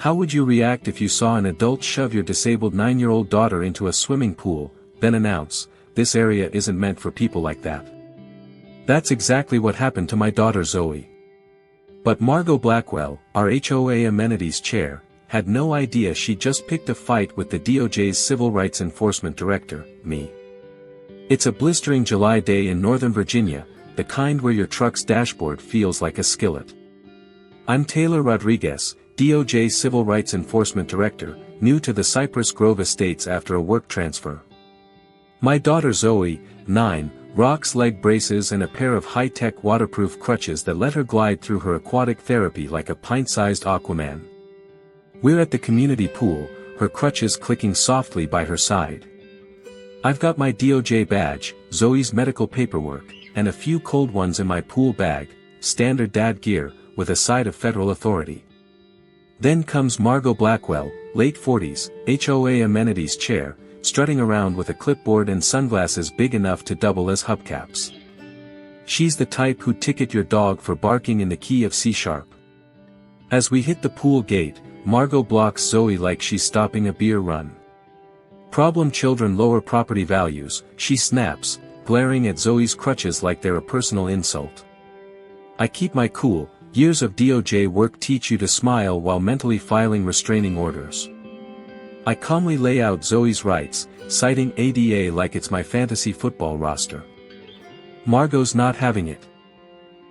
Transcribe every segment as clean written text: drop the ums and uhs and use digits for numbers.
How would you react if you saw an adult shove your disabled 9-year-old daughter into a swimming pool, then announce, "This area isn't meant for people like that"? That's exactly what happened to my daughter Zoe. But Margot Blackwell, our HOA amenities chair, had no idea she just picked a fight with the DOJ's Civil Rights Enforcement Director, me. It's a blistering July day in Northern Virginia, the kind where your truck's dashboard feels like a skillet. I'm Taylor Rodriguez, DOJ Civil Rights Enforcement Director, new to the Cypress Grove Estates after a work transfer. My daughter Zoe, 9, rocks leg braces and a pair of high-tech waterproof crutches that let her glide through her aquatic therapy like a pint-sized Aquaman. We're at the community pool, her crutches clicking softly by her side. I've got my DOJ badge, Zoe's medical paperwork, and a few cold ones in my pool bag, standard dad gear, with a side of federal authority. Then comes Margot Blackwell, late 40s, HOA amenities chair, strutting around with a clipboard and sunglasses big enough to double as hubcaps. She's the type who'd ticket your dog for barking in the key of C#. As we hit the pool gate, Margot blocks Zoe like she's stopping a beer run. Problem children lower property values, she snaps, glaring at Zoe's crutches like they're a personal insult. I keep my cool. Years of DOJ work teach you to smile while mentally filing restraining orders. I calmly lay out Zoe's rights, citing ADA like it's my fantasy football roster. Margot's not having it.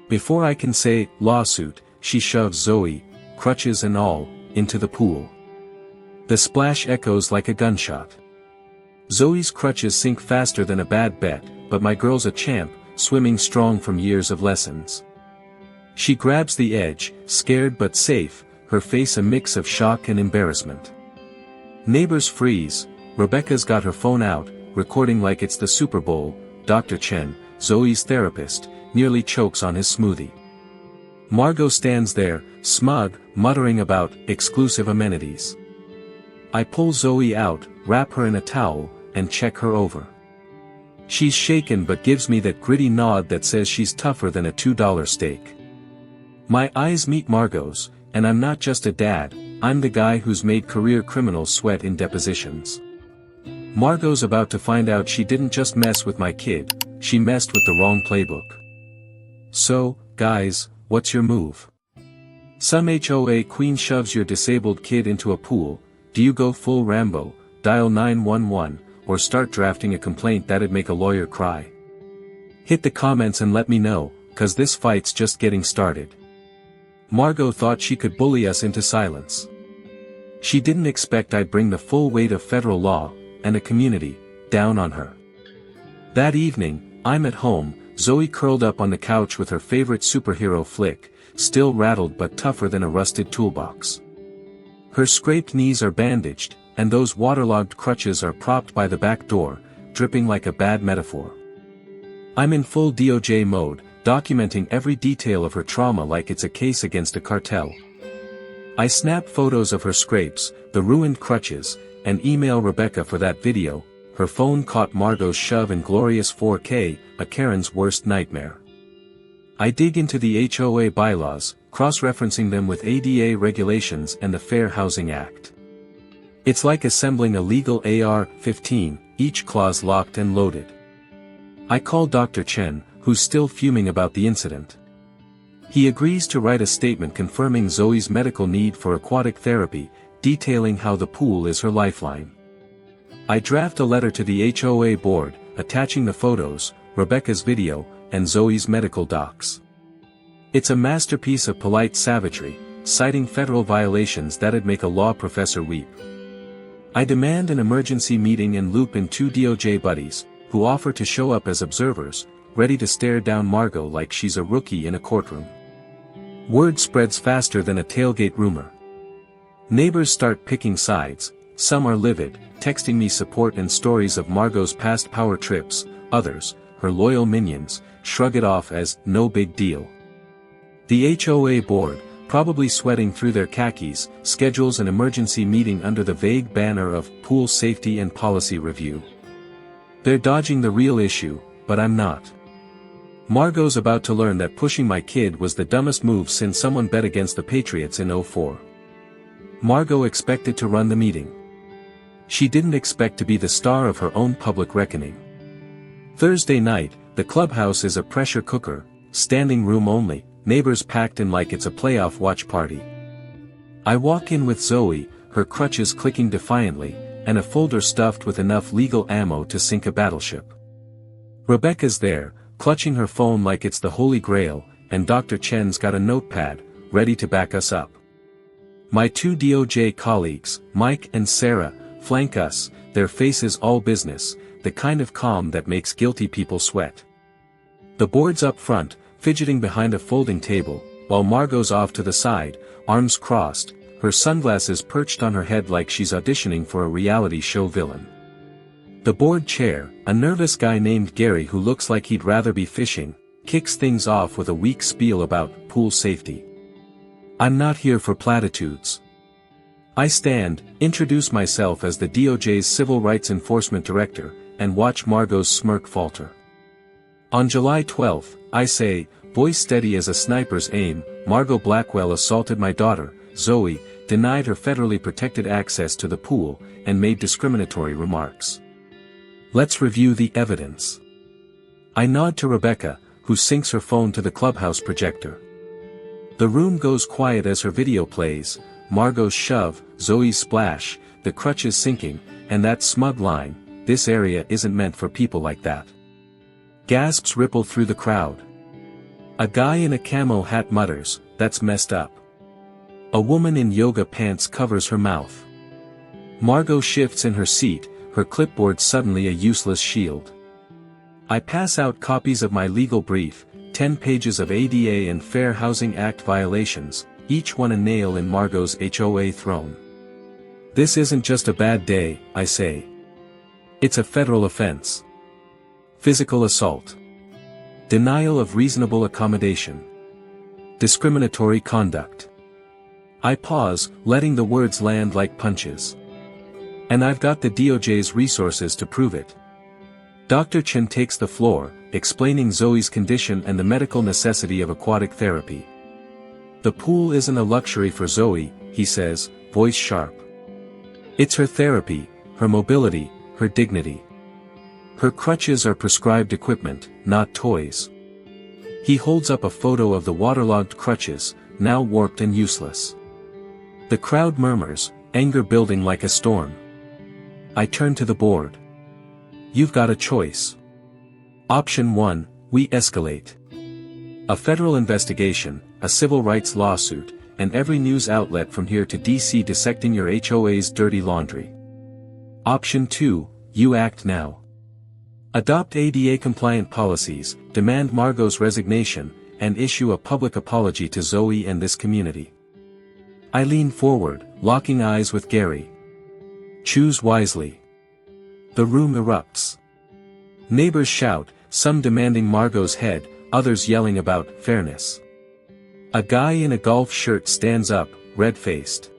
Before I can say, lawsuit, she shoves Zoe, crutches and all, into the pool. The splash echoes like a gunshot. Zoe's crutches sink faster than a bad bet, but my girl's a champ, swimming strong from years of lessons. She grabs the edge, scared but safe, her face a mix of shock and embarrassment. Neighbors freeze. Rebecca's got her phone out, recording like it's the Super Bowl. Dr. Chen, Zoe's therapist, nearly chokes on his smoothie. Margot stands there, smug, muttering about exclusive amenities. I pull Zoe out, wrap her in a towel, and check her over. She's shaken but gives me that gritty nod that says she's tougher than a $2 steak. My eyes meet Margot's, and I'm not just a dad, I'm the guy who's made career criminals sweat in depositions. Margot's about to find out she didn't just mess with my kid, she messed with the wrong playbook. So, guys, what's your move? Some HOA queen shoves your disabled kid into a pool. Do you go full Rambo, dial 911, or start drafting a complaint that'd make a lawyer cry? Hit the comments and let me know, 'cause this fight's just getting started. Margot thought she could bully us into silence. She didn't expect I'd bring the full weight of federal law, and a community, down on her. That evening, I'm at home, Zoe curled up on the couch with her favorite superhero flick, still rattled but tougher than a rusted toolbox. Her scraped knees are bandaged, and those waterlogged crutches are propped by the back door, dripping like a bad metaphor. I'm in full DOJ mode, documenting every detail of her trauma like it's a case against a cartel. I snap photos of her scrapes, the ruined crutches, and email Rebecca for that video. Her phone caught Margot's shove in glorious 4K, a Karen's worst nightmare. I dig into the HOA bylaws, cross-referencing them with ADA regulations and the Fair Housing Act. It's like assembling a legal AR-15, each clause locked and loaded. I call Dr. Chen, who's still fuming about the incident. He agrees to write a statement confirming Zoe's medical need for aquatic therapy, detailing how the pool is her lifeline. I draft a letter to the HOA board, attaching the photos, Rebecca's video, and Zoe's medical docs. It's a masterpiece of polite savagery, citing federal violations that'd make a law professor weep. I demand an emergency meeting and loop in 2 DOJ buddies, who offer to show up as observers, ready to stare down Margot like she's a rookie in a courtroom. Word spreads faster than a tailgate rumor. Neighbors start picking sides, some are livid, texting me support and stories of Margot's past power trips, others, her loyal minions, shrug it off as no big deal. The HOA board, probably sweating through their khakis, schedules an emergency meeting under the vague banner of Pool Safety and Policy Review. They're dodging the real issue, but I'm not. Margot's about to learn that pushing my kid was the dumbest move since someone bet against the Patriots in '04. Margot expected to run the meeting. She didn't expect to be the star of her own public reckoning. Thursday night, the clubhouse is a pressure cooker, standing room only, neighbors packed in like it's a playoff watch party. I walk in with Zoe, her crutches clicking defiantly, and a folder stuffed with enough legal ammo to sink a battleship. Rebecca's there, clutching her phone like it's the Holy Grail, and Dr. Chen's got a notepad, ready to back us up. My two DOJ colleagues, Mike and Sarah, flank us, their faces all business, the kind of calm that makes guilty people sweat. The board's up front, fidgeting behind a folding table, while Margot's off to the side, arms crossed, her sunglasses perched on her head like she's auditioning for a reality show villain. The board chair, a nervous guy named Gary who looks like he'd rather be fishing, kicks things off with a weak spiel about pool safety. I'm not here for platitudes. I stand, introduce myself as the DOJ's Civil Rights Enforcement Director, and watch Margot's smirk falter. On July 12, I say, voice steady as a sniper's aim, Margot Blackwell assaulted my daughter, Zoe, denied her federally protected access to the pool, and made discriminatory remarks. Let's review the evidence. I nod to Rebecca, who syncs her phone to the clubhouse projector. The room goes quiet as her video plays, Margot's shove, Zoe's splash, the crutches sinking, and that smug line, this area isn't meant for people like that. Gasps ripple through the crowd. A guy in a camo hat mutters, that's messed up. A woman in yoga pants covers her mouth. Margot shifts in her seat, her clipboard suddenly a useless shield. I pass out copies of my legal brief, 10 pages of ADA and Fair Housing Act violations, each one a nail in Margot's HOA throne. This isn't just a bad day, I say. It's a federal offense. Physical assault. Denial of reasonable accommodation. Discriminatory conduct. I pause, letting the words land like punches. And I've got the DOJ's resources to prove it. Dr. Chen takes the floor, explaining Zoe's condition and the medical necessity of aquatic therapy. The pool isn't a luxury for Zoe, he says, voice sharp. It's her therapy, her mobility, her dignity. Her crutches are prescribed equipment, not toys. He holds up a photo of the waterlogged crutches, now warped and useless. The crowd murmurs, anger building like a storm. I turn to the board. You've got a choice. Option 1, we escalate. A federal investigation, a civil rights lawsuit, and every news outlet from here to DC dissecting your HOA's dirty laundry. Option 2, you act now. Adopt ADA-compliant policies, demand Margot's resignation, and issue a public apology to Zoe and this community. I lean forward, locking eyes with Gary. Choose wisely. The room erupts. Neighbors shout, some demanding Margot's head, others yelling about fairness. A guy in a golf shirt stands up, red-faced.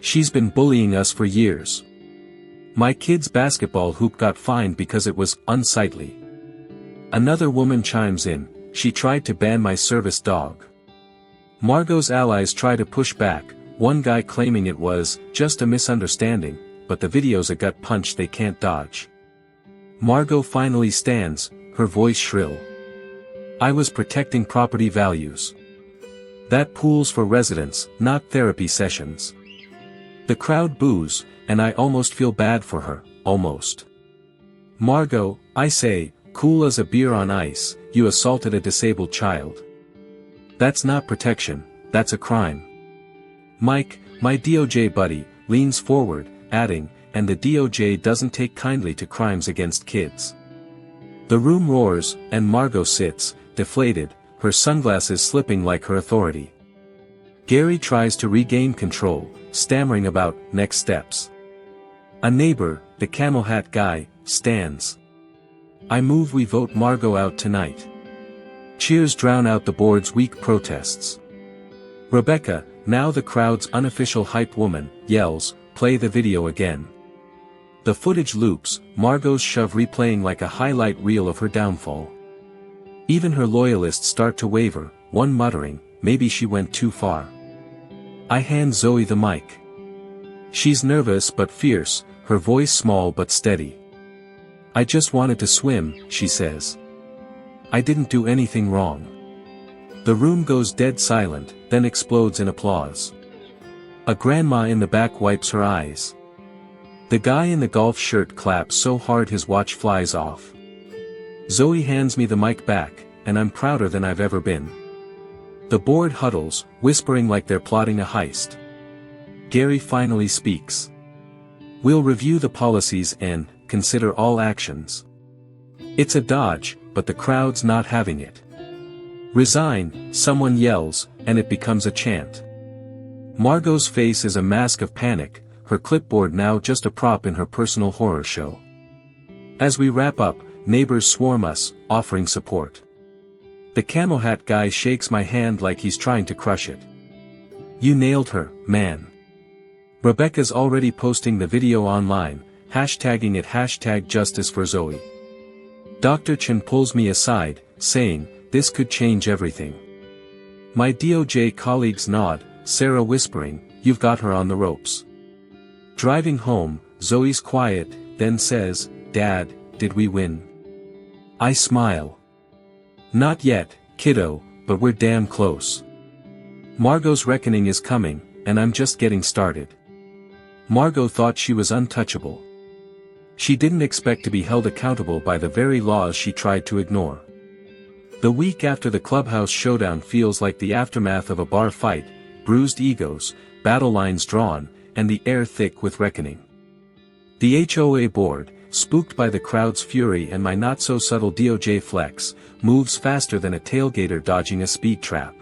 She's been bullying us for years. My kid's basketball hoop got fined because it was unsightly. Another woman chimes in, she tried to ban my service dog. Margot's allies try to push back, one guy claiming it was just a misunderstanding, but the video's a gut punch they can't dodge. Margot finally stands, her voice shrill. I was protecting property values. That pool's for residents, not therapy sessions. The crowd boos, and I almost feel bad for her, almost. Margot, I say, cool as a beer on ice, you assaulted a disabled child. That's not protection, that's a crime. Mike, my DOJ buddy, leans forward, adding, and the DOJ doesn't take kindly to crimes against kids. The room roars, and Margot sits, deflated, her sunglasses slipping like her authority. Gary tries to regain control, stammering about next steps. A neighbor, the camel hat guy, stands. I move we vote Margot out tonight. Cheers drown out the board's weak protests. Rebecca, now the crowd's unofficial hype woman, yells, play the video again. The footage loops, Margot's shove replaying like a highlight reel of her downfall. Even her loyalists start to waver, one muttering, maybe she went too far. I hand Zoe the mic. She's nervous but fierce, her voice small but steady. I just wanted to swim, she says. I didn't do anything wrong. The room goes dead silent, then explodes in applause. A grandma in the back wipes her eyes. The guy in the golf shirt claps so hard his watch flies off. Zoe hands me the mic back, and I'm prouder than I've ever been. The board huddles, whispering like they're plotting a heist. Gary finally speaks. We'll review the policies and consider all actions. It's a dodge, but the crowd's not having it. Resign, someone yells, and it becomes a chant. Margot's face is a mask of panic, her clipboard now just a prop in her personal horror show. As we wrap up, neighbors swarm us, offering support. The camel hat guy shakes my hand like he's trying to crush it. You nailed her, man. Rebecca's already posting the video online, hashtagging it #JusticeForZoe. Dr. Chen pulls me aside, saying, this could change everything. My DOJ colleagues nod, Sarah whispering, you've got her on the ropes. Driving home, Zoe's quiet, then says, Dad, did we win? I smile. Not yet, kiddo, but we're damn close. Margot's reckoning is coming, and I'm just getting started. Margot thought she was untouchable. She didn't expect to be held accountable by the very laws she tried to ignore. The week after the clubhouse showdown feels like the aftermath of a bar fight, bruised egos, battle lines drawn, and the air thick with reckoning. The HOA board, spooked by the crowd's fury and my not-so-subtle DOJ flex, moves faster than a tailgater dodging a speed trap.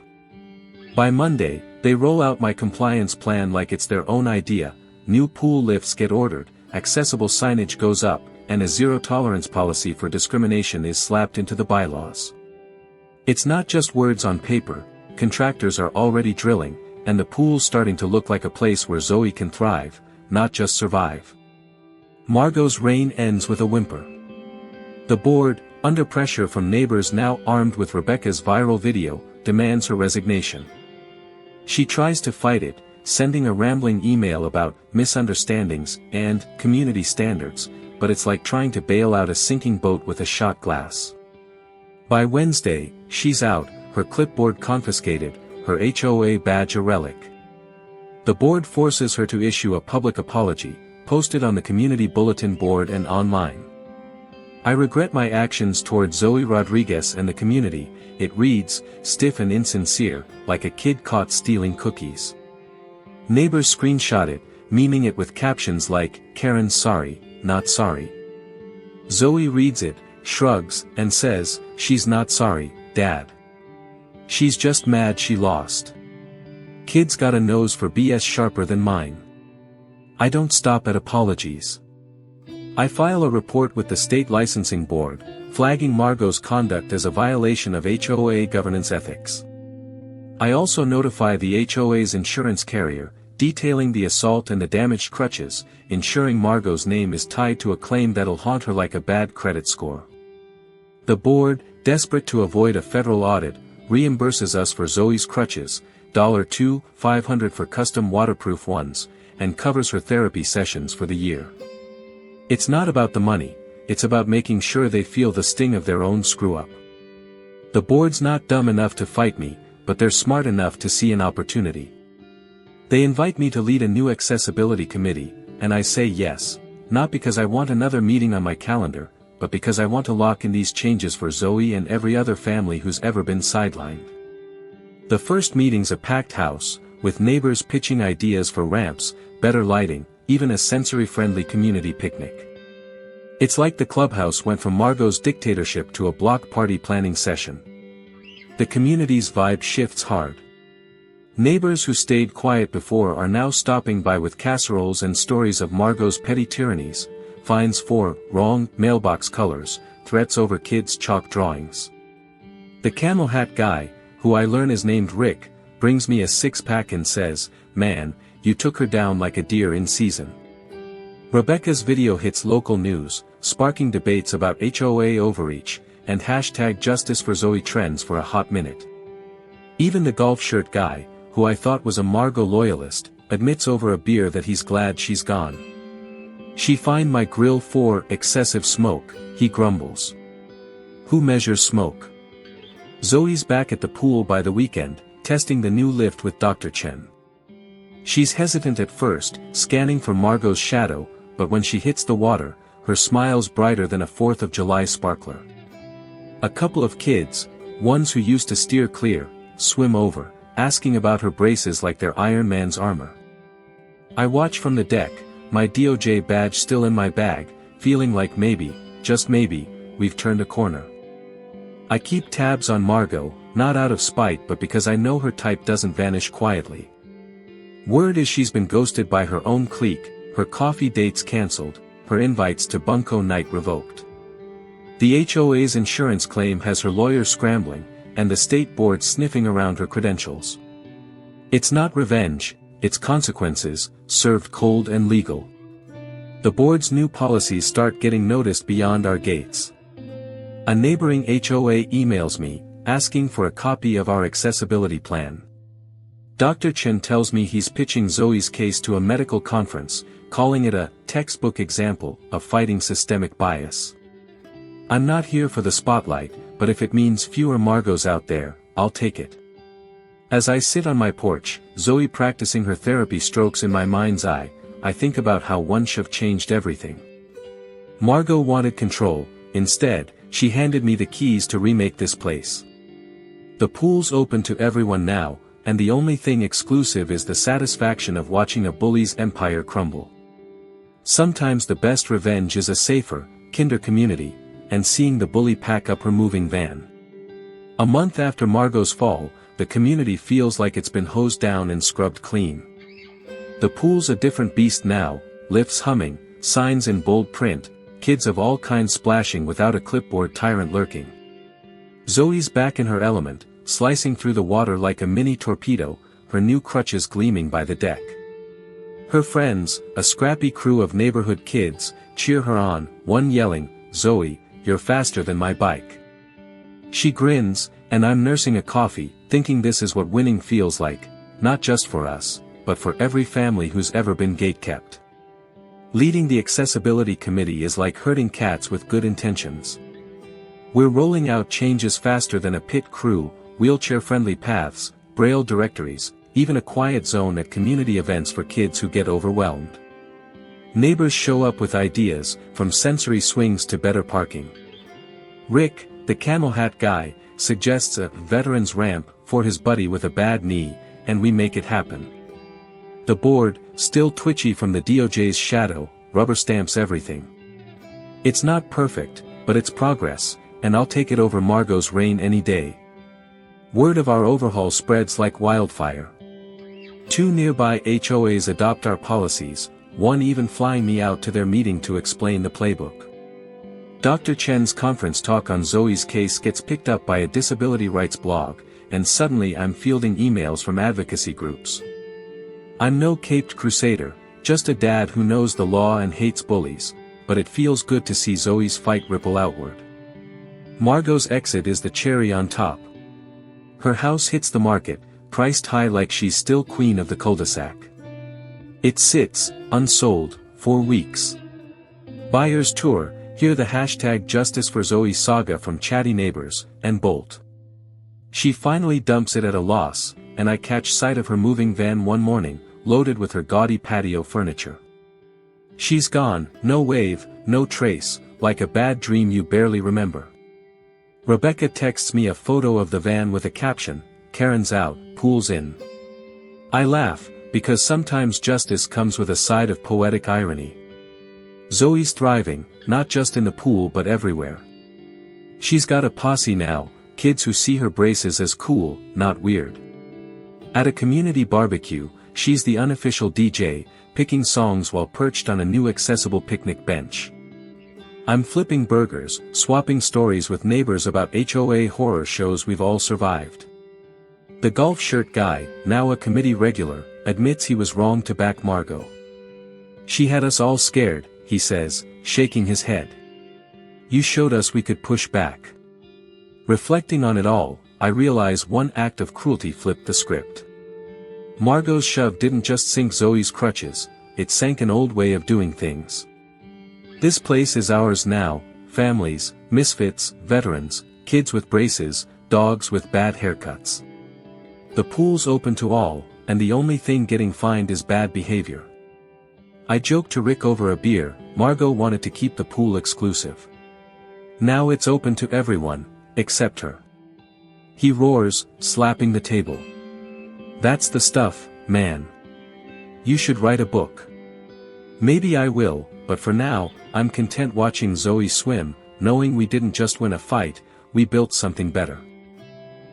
By Monday, they roll out my compliance plan like it's their own idea, new pool lifts get ordered, accessible signage goes up, and a zero-tolerance policy for discrimination is slapped into the bylaws. It's not just words on paper, contractors are already drilling, and the pool's starting to look like a place where Zoe can thrive, not just survive. Margot's reign ends with a whimper. The board, under pressure from neighbors now armed with Rebecca's viral video, demands her resignation. She tries to fight it, sending a rambling email about misunderstandings and community standards, but it's like trying to bail out a sinking boat with a shot glass. By Wednesday, she's out, her clipboard confiscated, her HOA badge a relic. The board forces her to issue a public apology, posted on the community bulletin board and online. I regret my actions toward Zoe Rodriguez and the community, it reads, stiff and insincere, like a kid caught stealing cookies. Neighbors screenshot it, memeing it with captions like, Karen's sorry, not sorry. Zoe reads it, shrugs, and says, she's not sorry, Dad. She's just mad she lost. Kids got a nose for BS sharper than mine. I don't stop at apologies. I file a report with the state licensing board, flagging Margot's conduct as a violation of HOA governance ethics. I also notify the HOA's insurance carrier, detailing the assault and the damaged crutches, ensuring Margot's name is tied to a claim that'll haunt her like a bad credit score. The board, desperate to avoid a federal audit, reimburses us for Zoe's crutches, $500 for custom waterproof ones, and covers her therapy sessions for the year. It's not about the money, it's about making sure they feel the sting of their own screw-up. The board's not dumb enough to fight me, but they're smart enough to see an opportunity. They invite me to lead a new accessibility committee, and I say yes, not because I want another meeting on my calendar, but because I want to lock in these changes for Zoe and every other family who's ever been sidelined. The first meeting's a packed house, with neighbors pitching ideas for ramps, better lighting, even a sensory-friendly community picnic. It's like the clubhouse went from Margot's dictatorship to a block party planning session. The community's vibe shifts hard. Neighbors who stayed quiet before are now stopping by with casseroles and stories of Margot's petty tyrannies, fines for wrong mailbox colors, threats over kids' chalk drawings. The camel hat guy, who I learn is named Rick, brings me a six-pack and says, man, you took her down like a deer in season. Rebecca's video hits local news, sparking debates about HOA overreach, and #JusticeForZoe trends for a hot minute. Even the golf shirt guy, who I thought was a Margot loyalist, admits over a beer that he's glad she's gone. She fined my grill for excessive smoke, he grumbles. Who measures smoke? Zoe's back at the pool by the weekend, testing the new lift with Dr. Chen. She's hesitant at first, scanning for Margot's shadow, but when she hits the water, her smile's brighter than a 4th of July sparkler. A couple of kids, ones who used to steer clear, swim over, asking about her braces like they're Iron Man's armor. I watch from the deck, my DOJ badge still in my bag, feeling like maybe, just maybe, we've turned a corner. I keep tabs on Margot, not out of spite but because I know her type doesn't vanish quietly. Word is she's been ghosted by her own clique, her coffee dates cancelled, her invites to bunco night revoked. The HOA's insurance claim has her lawyers scrambling, and the state board sniffing around her credentials. It's not revenge, it's consequences, served cold and legal. The board's new policies start getting noticed beyond our gates. A neighboring HOA emails me, asking for a copy of our accessibility plan. Dr. Chen tells me he's pitching Zoe's case to a medical conference, calling it a textbook example of fighting systemic bias. I'm not here for the spotlight, but if it means fewer Margots out there, I'll take it. As I sit on my porch, Zoe practicing her therapy strokes in my mind's eye, I think about how one should have changed everything. Margot wanted control, instead, she handed me the keys to remake this place. The pool's open to everyone now, and the only thing exclusive is the satisfaction of watching a bully's empire crumble. Sometimes the best revenge is a safer, kinder community, and seeing the bully pack up her moving van. A month after Margot's fall, the community feels like it's been hosed down and scrubbed clean. The pool's a different beast now, lifts humming, signs in bold print, kids of all kinds splashing without a clipboard tyrant lurking. Zoe's back in her element, slicing through the water like a mini torpedo, her new crutches gleaming by the deck. Her friends, a scrappy crew of neighborhood kids, cheer her on, one yelling, "Zoe, you're faster than my bike." She grins, and I'm nursing a coffee, thinking this is what winning feels like, not just for us, but for every family who's ever been gate-kept. Leading the accessibility committee is like herding cats with good intentions. We're rolling out changes faster than a pit crew, wheelchair-friendly paths, braille directories, even a quiet zone at community events for kids who get overwhelmed. Neighbors show up with ideas, from sensory swings to better parking. Rick, the camel hat guy, suggests a veteran's ramp for his buddy with a bad knee, and we make it happen. The board, still twitchy from the DOJ's shadow, rubber stamps everything. It's not perfect, but it's progress, and I'll take it over Margot's reign any day. Word of our overhaul spreads like wildfire. 2 nearby HOAs adopt our policies, one even flying me out to their meeting to explain the playbook. Dr. Chen's conference talk on Zoe's case gets picked up by a disability rights blog, and suddenly I'm fielding emails from advocacy groups. I'm no caped crusader, just a dad who knows the law and hates bullies, but it feels good to see Zoe's fight ripple outward. Margot's exit is the cherry on top. Her house hits the market, priced high like she's still queen of the cul-de-sac. It sits, unsold, for weeks. Buyers tour, hear the hashtag Justice for Zoe saga from chatty neighbors, and bolt. She finally dumps it at a loss, and I catch sight of her moving van one morning, loaded with her gaudy patio furniture. She's gone, no wave, no trace, like a bad dream you barely remember. Rebecca texts me a photo of the van with a caption, "Karen's out, pool's in." I laugh, because sometimes justice comes with a side of poetic irony. Zoe's thriving, not just in the pool but everywhere. She's got a posse now, kids who see her braces as cool, not weird. At a community barbecue, she's the unofficial DJ, picking songs while perched on a new accessible picnic bench. I'm flipping burgers, swapping stories with neighbors about HOA horror shows we've all survived. The golf shirt guy, now a committee regular, admits he was wrong to back Margot. "She had us all scared," he says, shaking his head. "You showed us we could push back." Reflecting on it all, I realize one act of cruelty flipped the script. Margot's shove didn't just sink Zoe's crutches, it sank an old way of doing things. This place is ours now, families, misfits, veterans, kids with braces, dogs with bad haircuts. The pool's open to all, and the only thing getting fined is bad behavior. I joked to Rick over a beer, Margot wanted to keep the pool exclusive. Now it's open to everyone, except her. He roars, slapping the table. That's the stuff, man. You should write a book. Maybe I will, but for now, I'm content watching Zoe swim, knowing we didn't just win a fight, we built something better.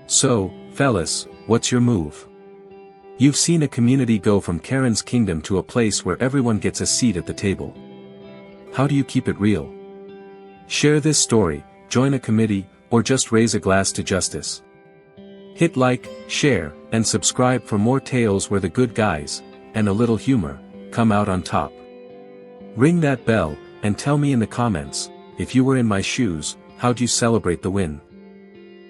So, fellas, what's your move? You've seen a community go from Karen's kingdom to a place where everyone gets a seat at the table. How do you keep it real? Share this story, join a committee, or just raise a glass to justice. Hit like, share, and subscribe for more tales where the good guys, and a little humor, come out on top. Ring that bell, and tell me in the comments, if you were in my shoes, how'd you celebrate the win?